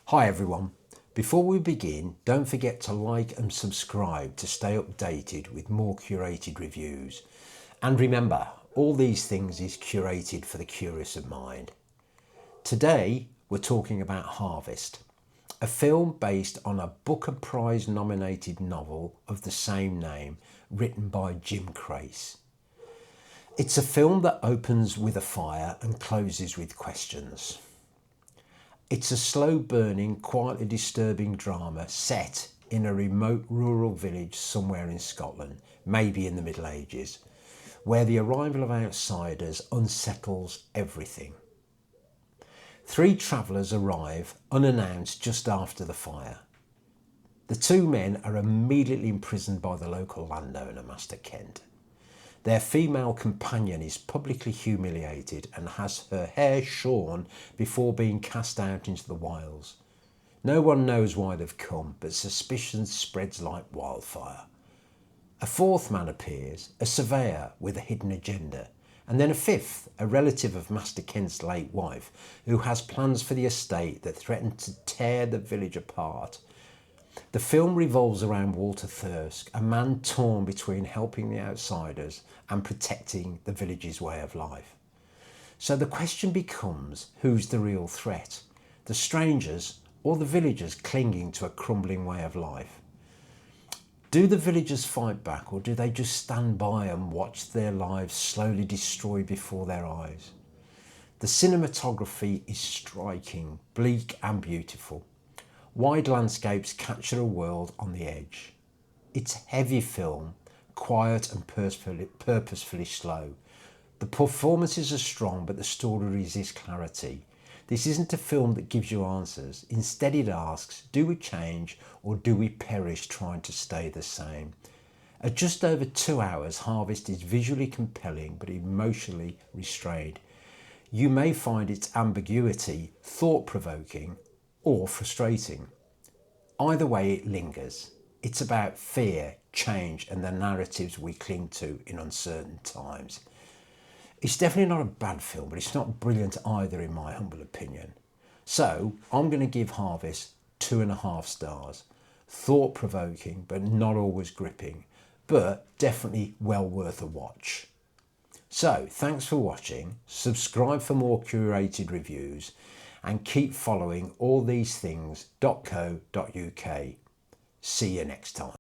Hi everyone. Before we begin, don't forget to like and subscribe to stay updated with more curated reviews. And remember, all these things is curated for the curious of mind. Today, we're talking about Harvest, a film based on a Booker Prize nominated novel of the same name written by Jim Crace. It's a film that opens with a fire and closes with questions. It's a slow-burning, quietly disturbing drama set in a remote rural village somewhere in Scotland, maybe in the Middle Ages, where the arrival of outsiders unsettles everything. Three travellers arrive unannounced just after the fire. The two men are immediately imprisoned by the local landowner, Master Kent. Their female companion is publicly humiliated and has her hair shorn before being cast out into the wilds. No one knows why they've come, but suspicion spreads like wildfire. A fourth man appears, a surveyor with a hidden agenda, and then a fifth, a relative of Master Kent's late wife, who has plans for the estate that threaten to tear the village apart. The film revolves around Walter Thirsk, a man torn between helping the outsiders and protecting the village's way of life. So the question becomes, who's the real threat? The strangers or the villagers clinging to a crumbling way of life? Do the villagers fight back, or do they just stand by and watch their lives slowly destroyed before their eyes? The cinematography is striking, bleak and beautiful. Wide landscapes capture a world on the edge. It's a heavy film, quiet and purposefully slow. The performances are strong, but the story resists clarity. This isn't a film that gives you answers. Instead, it asks, do we change or do we perish trying to stay the same? At just over 2 hours, Harvest is visually compelling but emotionally restrained. You may find its ambiguity thought-provoking or frustrating. Either way, it lingers. It's about fear, change, and the narratives we cling to in uncertain times. It's definitely not a bad film, but it's not brilliant either, in my humble opinion. So I'm going to give Harvest 2.5 stars. Thought-provoking, but not always gripping, but definitely well worth a watch. So thanks for watching. Subscribe for more curated reviews and keep following allthesethings.co.uk. See you next time.